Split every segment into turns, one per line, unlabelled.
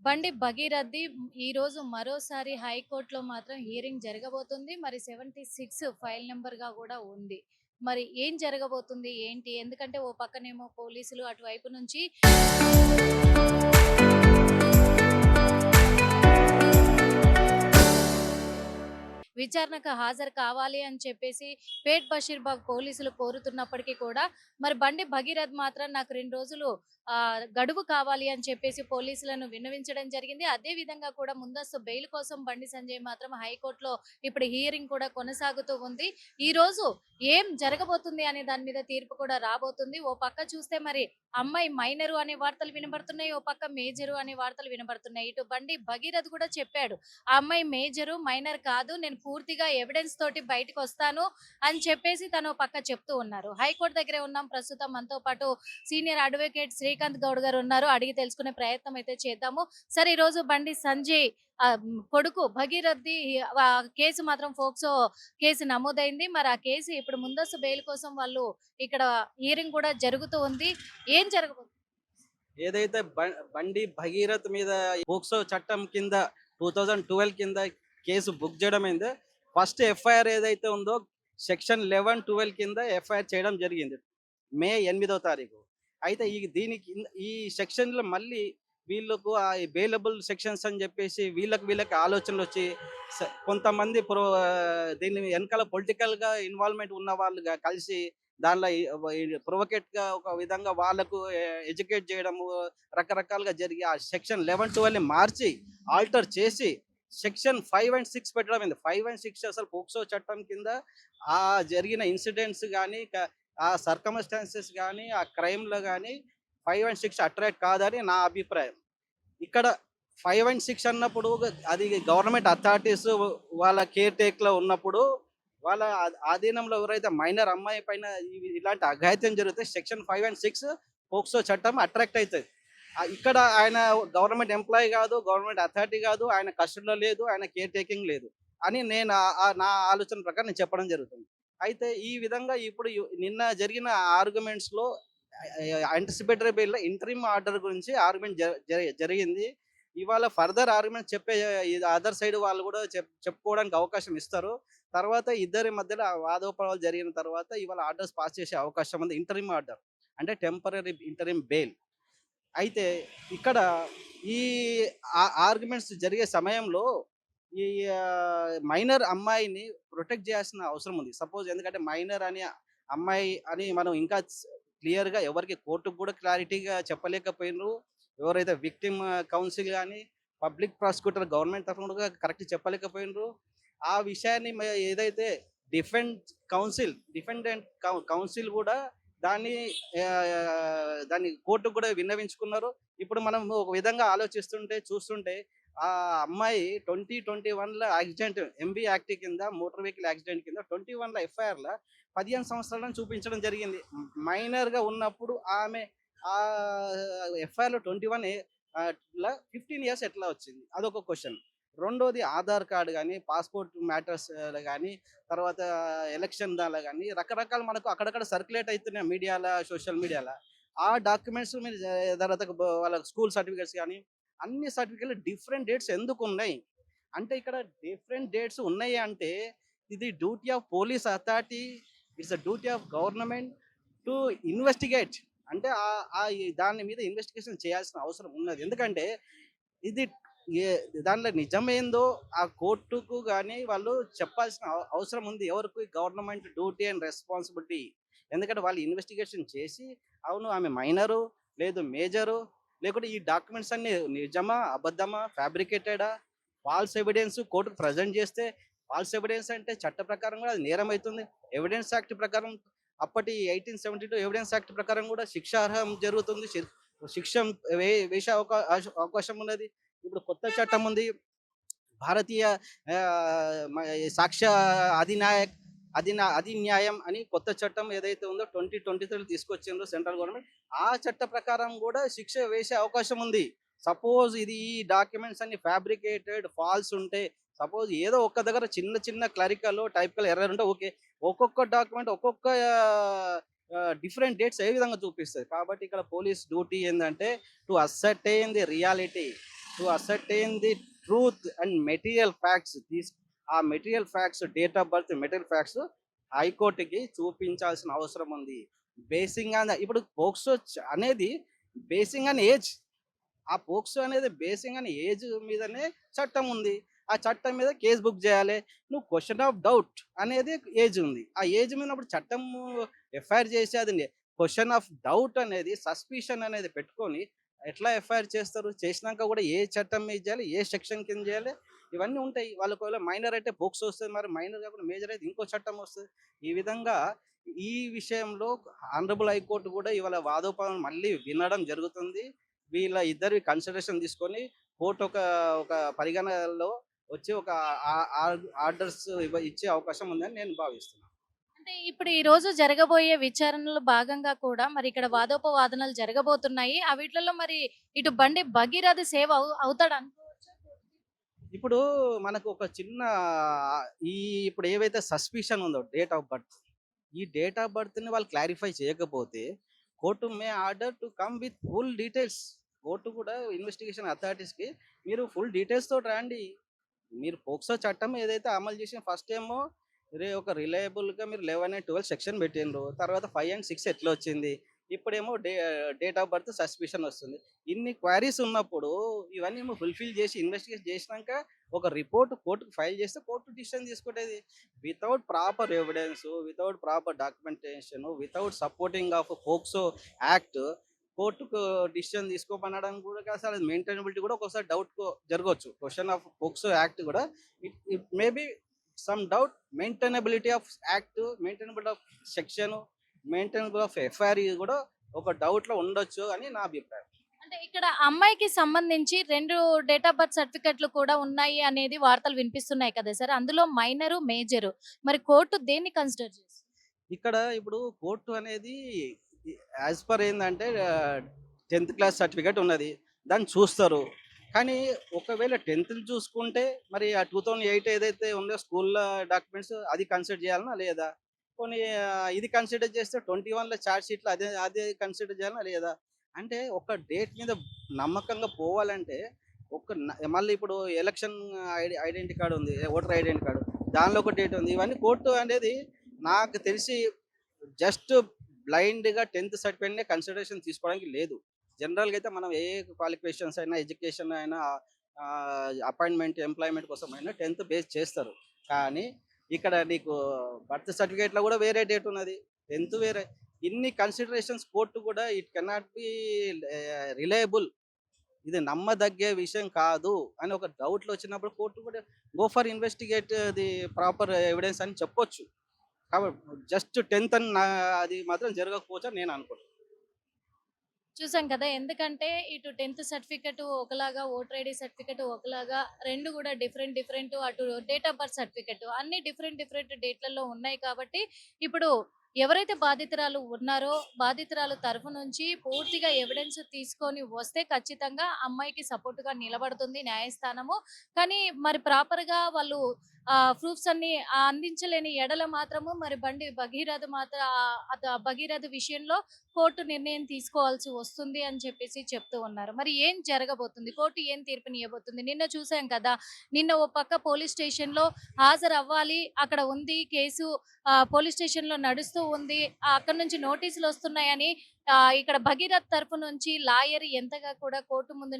బండి భగీరథి ఈరోజు మరోసారి హైకోర్టులో మాత్రం హియరింగ్ జరగబోతుంది. మరి 76 ఫైల్ నంబర్‌గా గూడా ఉంది. మరి ఏం జరగబోతుంది? ఏంటి? ఎందుకంటే ఓ పక్కనేమో పోలీసులు అటువైపు నుంచి విచారణకు హాజరు కావాలి అని చెప్పేసి పేట్ బషీర్బాగ్ పోలీసులు కోరుతున్నప్పటికీ కూడా మరి బండి భగీరథ్ మాత్రం నాకు 2 రోజులు గడువు కావాలి అని చెప్పేసి పోలీసులను విన్నవించడం జరిగింది. అదే విధంగా కూడా ముందస్తు బెయిల్ కోసం బండి సంజయ్ మాత్రం హైకోర్టులో ఇప్పుడు హియరింగ్ కూడా కొనసాగుతూ ఉంది. ఈ రోజు ఏం జరగబోతుంది అనే దాని మీద తీర్పు కూడా రాబోతుంది. ఓ పక్క చూస్తే మరి అమ్మాయి మైనరు అనే వార్తలు వినబడుతున్నాయి. ఓ పక్క మేజరు అనే వార్తలు వినబడుతున్నాయి. ఇటు బండి భగీరథ్ కూడా చెప్పాడు. ఆ అమ్మాయి మేజరు, మైనర్ కాదు. నేను పూర్తిగా ఎవిడెన్స్ తోటి బయటకొస్తాను అని చెప్పేసి తను పక్క చెప్తూ ఉన్నారు. హైకోర్టు దగ్గరే ఉన్నాం ప్రస్తుతం. మనతో పాటు సీనియర్ అడ్వకేట్ శ్రీకాంత్ గౌడ్ గారు ఉన్నారు. అడిగి తెలుసుకునే ప్రయత్నం అయితే చేద్దాము. సరే, ఈ రోజు బండి సంజయ్ కొడుకు భగీరథి కేసు మాత్రం ఫోక్సో కేసు నమోదైంది. మరి ఆ కేసు ఇప్పుడు ముందస్తు బెయిల్ కోసం వాళ్ళు ఇక్కడ హియరింగ్ కూడా జరుగుతూ ఉంది. ఏం జరగబోతుంది?
ఏదైతే బండి భగీరథ్ మీద పోక్సో చట్టం కింద 2012 కింద కేసు బుక్ చేయడం అయిందో, ఫస్ట్ ఎఫ్ఐఆర్ ఏదైతే ఉందో సెక్షన్ 11, 12 కింద ఎఫ్ఐఆర్ చేయడం జరిగింది మే 8వ తారీఖు. అయితే దీనికి ఈ సెక్షన్లో మళ్ళీ వీళ్ళకు ఆ బెయిలబుల్ సెక్షన్స్ అని చెప్పేసి వీళ్ళకి ఆలోచనలు వచ్చి కొంతమంది దీని వెనకాల పొలిటికల్గా ఇన్వాల్వ్మెంట్ ఉన్న వాళ్ళుగా కలిసి దానిలో ప్రొవోకేట్గా ఒక విధంగా వాళ్ళకు ఎడ్యుకేట్ చేయడము రకరకాలుగా జరిగి ఆ సెక్షన్ 11, 12ని మార్చి ఆల్టర్ చేసి సెక్షన్ 5 and 6 పెట్టడం అయింది. 5 and 6 అసలు పోక్సో చట్టం కింద ఆ జరిగిన ఇన్సిడెంట్స్ కానీ ఆ సర్కమ్స్టాన్సెస్ కానీ ఆ క్రైమ్లో కానీ 5 and 6 అట్రాక్ట్ కాదని నా అభిప్రాయం. ఇక్కడ 5 and 6 అన్నప్పుడు అది గవర్నమెంట్ అథారిటీస్ వాళ్ళ కేర్ టేక్లో ఉన్నప్పుడు వాళ్ళ ఆధీనంలో ఎవరైతే మైనర్ అమ్మాయి పైన ఇలాంటి అఘాయిత్యం జరిగితే సెక్షన్ 5 and 6 పోక్సో చట్టం అట్రాక్ట్ అవుతుంది. ఇక్కడ ఆయన గవర్నమెంట్ ఎంప్లాయీ కాదు, గవర్నమెంట్ అథారిటీ కాదు, ఆయన కస్టడీలో లేదు, ఆయన కేర్ టేకింగ్ లేదు అని నేను నా ఆలోచన ప్రకారం నేను చెప్పడం జరుగుతుంది. అయితే ఈ విధంగా ఇప్పుడు నిన్న జరిగిన ఆర్గ్యుమెంట్స్లో యాంటిసిపేటరీ బెయిల్ ఇంటరిమ్ ఆర్డర్ గురించి ఆర్గ్యుమెంట్ జరిగింది. ఇవాళ ఫర్దర్ ఆర్గ్యుమెంట్ చెప్పే అదర్ సైడ్ వాళ్ళు కూడా చెప్పుకోవడానికి అవకాశం ఇస్తారు. తర్వాత ఇద్దరి మధ్యలో వాదోపవాదాలు జరిగిన తర్వాత ఇవాళ ఆర్డర్స్ పాస్ చేసే అవకాశం ఉంది. ఇంటరిమ్ ఆర్డర్ అంటే టెంపరరీ ఇంటరిమ్ బెయిల్. అయితే ఇక్కడ ఈ ఆర్గ్యుమెంట్స్ జరిగే సమయంలో ఈ మైనర్ అమ్మాయిని ప్రొటెక్ట్ చేయాల్సిన అవసరం ఉంది. సపోజ్ ఎందుకంటే మైనర్ అని అమ్మాయి అని మనం ఇంకా క్లియర్గా ఎవరికి కోర్టుకు కూడా క్లారిటీగా చెప్పలేకపోయినారు. ఎవరైతే విక్టిమ్ కౌన్సిల్ కానీ పబ్లిక్ ప్రాసిక్యూటర్ గవర్నమెంట్ తరఫున కూడా కరెక్ట్ చెప్పలేకపోయినారు. ఆ విషయాన్ని ఏదైతే డిఫెండెంట్ కౌన్సిల్ కూడా దాన్ని దాన్ని కోర్టుకు కూడా విన్నవించుకున్నారు. ఇప్పుడు మనం ఒక విధంగా చూస్తుంటే ఆ అమ్మాయి 2021లో యాక్సిడెంట్ ఎంబీ యాక్ట్ కింద మోటార్ వెహికల్ యాక్సిడెంట్ కింద 21లో ఎఫ్ఐఆర్లో 15 సంవత్సరాలను చూపించడం జరిగింది. మైనర్గా ఉన్నప్పుడు ఆమె ఆ ఎఫ్ఐఆర్లో 21 15 ఇయర్స్ ఎట్లా వచ్చింది? అదొక క్వశ్చన్. రెండోది ఆధార్ కార్డు కానీ పాస్పోర్ట్ మ్యాటర్స్ కానీ తర్వాత ఎలక్షన్ దానిలో కానీ రకరకాల మనకు అక్కడక్కడ సర్క్యులేట్ అవుతున్నాయి మీడియాలో, సోషల్ మీడియాలో. ఆ డాక్యుమెంట్స్ మీరు తర్వాత వాళ్ళ స్కూల్ సర్టిఫికేట్స్ కానీ అన్ని సర్టిఫికేట్లు డిఫరెంట్ డేట్స్ ఎందుకు ఉన్నాయి అంటే, ఇక్కడ డిఫరెంట్ డేట్స్ ఉన్నాయి అంటే ఇది duty of police authority, it's a duty of government to investigate. అంటే దాని మీద ఇన్వెస్టిగేషన్ చేయాల్సిన అవసరం ఉన్నది. ఎందుకంటే ఇది దానిలో నిజమేందో ఆ కోర్టుకు కానీ వాళ్ళు చెప్పాల్సిన అవసరం ఉంది. ఎవరికి? Government duty and responsibility. ఎందుకంటే వాళ్ళు ఇన్వెస్టిగేషన్ చేసి అవును ఆమె మైనరు, లేదు మేజరు, లేకుంటే ఈ డాక్యుమెంట్స్ అన్ని నిజమా, అబద్ధమా, ఫ్యాబ్రికేటెడా, ఫాల్స్ ఎవిడెన్స్ కోర్టుకు ప్రజెంట్ చేస్తే ఫాల్స్ ఎవిడెన్స్ అంటే చట్ట ప్రకారం కూడా అది నేరం అవుతుంది. ఎవిడెన్స్ యాక్ట్ ప్రకారం అప్పటి 1872 ఎవిడెన్స్ యాక్ట్ ప్రకారం కూడా శిక్షార్హం జరుగుతుంది. శిక్ష వేసే అవకాశం ఉన్నది. ఇప్పుడు కొత్త చట్టం ఉంది, భారతీయ సాక్ష్య అధిన్యాయం అని కొత్త చట్టం ఏదైతే ఉందో 2023 తీసుకొచ్చిందో సెంట్రల్ గవర్నమెంట్, ఆ చట్ట ప్రకారం కూడా శిక్ష వేసే అవకాశం ఉంది. సపోజ్ ఇది ఈ డాక్యుమెంట్స్ అన్ని ఫ్యాబ్రికేటెడ్, ఫాల్స్ ఉంటే, సపోజ్ ఏదో ఒక్క దగ్గర చిన్న క్లరికల్ టైపికల్ ఎర్రర్ ఉంటే ఓకే, ఒక్కొక్క డాక్యుమెంట్ ఒక్కొక్క డిఫరెంట్ డేట్స్ ఏ విధంగా చూపిస్తుంది. కాబట్టి ఇక్కడ పోలీస్ డ్యూటీ ఏంటంటే to ascertain the reality. To ascertain the truth and material facts ఆ material facts, date of birth, material facts హైకోర్టుకి చూపించాల్సిన అవసరం ఉంది. బేసింగ్ ఆన్ ఇప్పుడు పోక్సో అనేది బేసింగ్ ఆన్ ఏజ్. ఆ పోక్సో అనేది బేసింగ్ ఆన్ ఏజ్ మీదనే చట్టం ఉంది. ఆ చట్టం మీద కేసు బుక్ చేయాలి. నువ్వు క్వశ్చన్ ఆఫ్ డౌట్ అనేది ఏజ్ ఉంది. ఆ ఏజ్ మీద ఉన్నప్పుడు చట్టం ఎఫ్ఐఆర్ చేసి అది క్వశ్చన్ ఆఫ్ డౌట్ అనేది, సస్పిషన్ అనేది పెట్టుకొని ఎట్లా ఎఫ్ఐఆర్ చేస్తారు? చేసినాక కూడా ఏ చట్టం మీద చేయాలి, ఏ సెక్షన్ కింద చేయాలి, ఇవన్నీ ఉంటాయి. వాళ్ళకి ఒకవేళ మైనర్ అయితే పోక్సో వస్తుంది, మరి మైనర్ కాకుండా మేజర్ అయితే ఇంకో చట్టం వస్తుంది. ఈ విధంగా ఈ విషయంలో ఆనరబుల్ హైకోర్టు కూడా ఇవాళ వాదోపవాదం మళ్ళీ వినడం జరుగుతుంది. వీళ్ళ ఇద్దరి కన్సిడరేషన్ తీసుకొని కోర్టు ఒక ఒక పరిగణనలో వచ్చి ఒక ఆర్డర్స్ ఇచ్చే అవకాశం ఉందని నేను భావిస్తున్నాను.
అంటే ఇప్పుడు ఈ రోజు జరగబోయే విచారణలో భాగంగా కూడా మరి ఇక్కడ వాదోపవాదనలు జరగబోతున్నాయి. ఆ వీటిలలో మరి ఇటు బండి భగీరథ సేవ అవుతాడు అనుకోవచ్చా?
ఇప్పుడు మనకు ఒక చిన్న ఈ ఇప్పుడు ఏవైతే సస్పిషన్ ఉందో డేట్ ఆఫ్ బర్త్, ఈ డేట్ ఆఫ్ బర్త్ని వాళ్ళు క్లారిఫై చేయకపోతే court May order to come with full details. Court కూడా ఇన్వెస్టిగేషన్ అథారిటీస్కి మీరు ఫుల్ డీటెయిల్స్ తోటి రండి. మీరు పోక్సో చట్టం ఏదైతే అమలు చేసిన ఫస్ట్ ఏమో ఒక రిలయబుల్గా మీరు 11 అండ్ 12 సెక్షన్ పెట్టిండ్రు. తర్వాత 5 అండ్ 6 ఎట్లా వచ్చింది? ఇప్పుడేమో డేట్ ఆఫ్ బర్త్ సస్పిషన్ వస్తుంది. ఇన్ని క్వైరీస్ ఉన్నప్పుడు ఇవన్నీ ఫుల్ఫిల్ చేసి ఇన్వెస్టిగేట్ చేసినాక ఒక రిపోర్ట్ కోర్టుకు ఫైల్ చేస్తే కోర్టు డిసిషన్ తీసుకుంటేది. Without proper evidence, without proper documentation, without supporting of POCSO act కోర్టుకు డిసిషన్ తీసుకోమనడం కూడా అసలు మెయింటైనబిలిటీ కూడా ఒకసారి డౌట్ జరగవచ్చు. క్వశ్చన్ ఆఫ్ పోక్సో యాక్ట్ కూడా it maybe some doubt maintainability of act, maintainability of section, maintainability of FIR కూడా ఒక డౌట్ లో ఉండొచ్చు అని నా అభిప్రాయం.
అంటే ఇక్కడ అమ్మాయికి సంబంధించి 2 డేట్ ఆఫ్ బర్త్ సర్టిఫికెట్లు కూడా ఉన్నాయి అనేది వార్తలు వినిపిస్తున్నాయి కదా సార్. అందులో మైనరు, మేజరు. మరి కోర్టు దేన్ని కన్సిడర్ చేస్తుంది?
ఇక్కడ ఇప్పుడు కోర్టు అనేది యాజ్ పర్ ఏంటంటే 10th క్లాస్ సర్టిఫికేట్ ఉన్నది, దాన్ని చూస్తారు. కానీ ఒకవేళ 10th చూసుకుంటే మరి ఆ 2008 ఏదైతే ఉందో స్కూల్లో డాక్యుమెంట్స్ అది కన్సిడర్ చేయాలనా లేదా? కొన్ని ఇది కన్సిడర్ చేస్తే 21లో ఛార్జ్ షీట్లో అదే అదే కన్సిడర్ చేయాలనా లేదా? అంటే ఒక డేట్ మీద నమ్మకంగా పోవాలంటే మళ్ళీ ఇప్పుడు ఎలక్షన్ ఐడెంటిటీ కార్డు ఉంది, ఓటర్ ఐడెంటిటీ కార్డు, దానిలో ఒక డేట్ ఉంది. ఇవన్నీ కోర్టు అనేది నాకు తెలిసి జస్ట్ బ్లైండ్గా 10th సర్టిఫికేట్నే కన్సిడరేషన్ తీసుకోవడానికి లేదు. జనరల్గా అయితే మనం ఏ క్వాలిఫికేషన్స్ అయినా, ఎడ్యుకేషన్ అయినా, అపాయింట్మెంట్, ఎంప్లాయ్మెంట్ కోసం అయినా 10th బేస్ చేస్తారు. కానీ ఇక్కడ నీకు బర్త్ సర్టిఫికేట్లో కూడా వేరే డేట్ ఉన్నది, 10th వేరే. ఇన్ని కన్సిడరేషన్స్ కోర్టు కూడా ఇట్ కెనాట్ బి రిలయబుల్, ఇది నమ్మదగ్గే విషయం కాదు అని ఒక డౌట్లు వచ్చినప్పుడు కోర్టు కూడా go for investigate the proper evidence అని చెప్పొచ్చు. కాబట్టి జస్ట్ 10th అని అది మాత్రం జరగకపోవచ్చు అని నేను అనుకుంటున్నాను.
చూసాం కదా! ఎందుకంటే ఇటు 10th సర్టిఫికేట్ ఒకలాగా, ఓటర్ ఐడీ సర్టిఫికేట్ ఒకలాగా 2 కూడా డిఫరెంట్ అటు డేట్ ఆఫ్ బర్త్ సర్టిఫికేట్ అన్ని డిఫరెంట్ డేట్లలో ఉన్నాయి కాబట్టి ఇప్పుడు ఎవరైతే బాధితురాలు ఉన్నారో బాధితురాలు తరఫు నుంచి పూర్తిగా ఎవిడెన్స్ తీసుకొని వస్తే ఖచ్చితంగా అమ్మాయికి సపోర్ట్‌గా నిలబడుతుంది న్యాయస్థానము. కానీ మరి ప్రాపర్‌గా వాళ్ళు ప్రూఫ్స్ అన్ని అందించలేని ఎడల మాత్రము మరి బండి భగీరథ భగీరథ విషయంలో కోర్టు నిర్ణయం తీసుకోవాల్సి వస్తుంది అని చెప్పేసి చెప్తూ ఉన్నారు. మరి ఏం జరగబోతుంది? కోర్టు ఏం తీర్పునివ్వబోతుంది? నిన్న చూసాం కదా! నిన్న ఓ పక్క పోలీస్ స్టేషన్‌లో హాజరవ్వాలి. అక్కడ ఉంది కేసు, పోలీస్ స్టేషన్‌లో నడుస్తూ ఉంది. అక్కడి నుంచి నోటీసులొస్తున్నాయని ఇక్కడ భగీరథ్ తరపు నుంచి లాయర్ ఎంతగా కూడా కోర్టు ముందు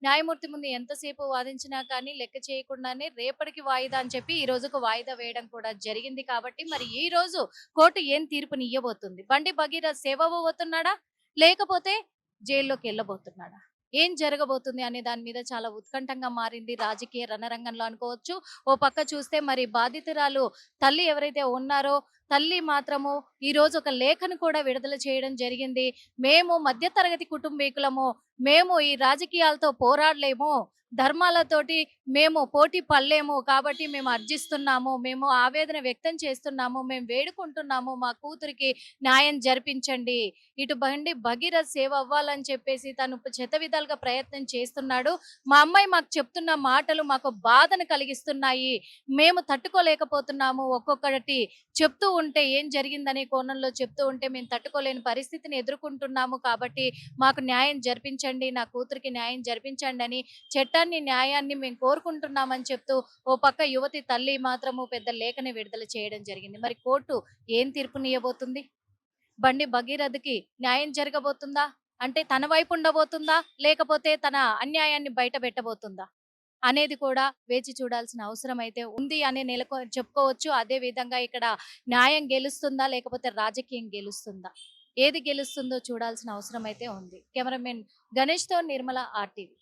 న్యాయమూర్తి ముందు ఎంతసేపు వాదించినా కానీ లెక్క చేయకుండానే రేపటికి వాయిదా అని చెప్పి ఈ రోజుకు వాయిదా వేయడం కూడా జరిగింది. కాబట్టి మరి ఈ రోజు కోర్టు ఏం తీర్పునియ్యబోతుంది? బండి భగీరథ్ సేవ అవ్వబోతున్నాడా? లేకపోతే జైల్లోకెళ్ళబోతున్నాడా? ఏం జరగబోతుంది అనే దాని మీద చాలా ఉత్కంఠంగా మారింది రాజకీయ రణరంగంలో అనుకోవచ్చు. ఓ పక్క చూస్తే మరి బాధితురాలు తల్లి ఎవరైతే ఉన్నారో తల్లి మాత్రము ఈరోజు ఒక లేఖను కూడా విడుదల చేయడం జరిగింది. మేము మధ్య తరగతి కుటుంబీకులము. మేము ఈ రాజకీయాలతో పోరాడలేము. ధర్మాలతోటి మేము పోటీ పడలేము. కాబట్టి మేము అర్జిస్తున్నాము. మేము ఆవేదన వ్యక్తం చేస్తున్నాము. మేము వేడుకుంటున్నాము. మా కూతురికి న్యాయం జరిపించండి. ఇటు బండి భగీరథ్ సేవ్ అవ్వాలని చెప్పేసి తను శతవిధాలుగా ప్రయత్నం చేస్తున్నాడు. మా అమ్మాయి మాకు చెప్తున్న మాటలు మాకు బాధను కలిగిస్తున్నాయి. మేము తట్టుకోలేకపోతున్నాము. ఒక్కొక్కటి చెప్తూ ఉంటే ఏం జరిగిందనే కోణంలో చెప్తూ ఉంటే మేము తట్టుకోలేని పరిస్థితిని ఎదుర్కొంటున్నాము కాబట్టి మాకు న్యాయం జరిపించండి, నా కూతురికి న్యాయం జరిపించండి అని చట్టాన్ని, న్యాయాన్ని మేము కోరుకుంటున్నామని చెప్తూ ఓ పక్క యువతి తల్లి మాత్రము పెద్ద లేఖని విడుదల చేయడం జరిగింది. మరి కోర్టు ఏం తీర్పునియ్యబోతుంది? బండి భగీరథకి న్యాయం జరగబోతుందా? అంటే తన వైపు ఉండబోతుందా? లేకపోతే తన అన్యాయాన్ని బయట పెట్టబోతుందా? అనేది కూడా వేచి చూడాల్సిన అవసరం అయితే ఉంది అని చెప్పుకోవచ్చు. అదే విధంగా ఇక్కడ న్యాయం గెలుస్తుందా? లేకపోతే రాజకీయం గెలుస్తుందా? ఏది గెలుస్తుందో చూడాల్సిన అవసరం అయితే ఉంది. కెమెరామెన్ గణేష్‌తో నిర్మల ఆర్‌టీవీ.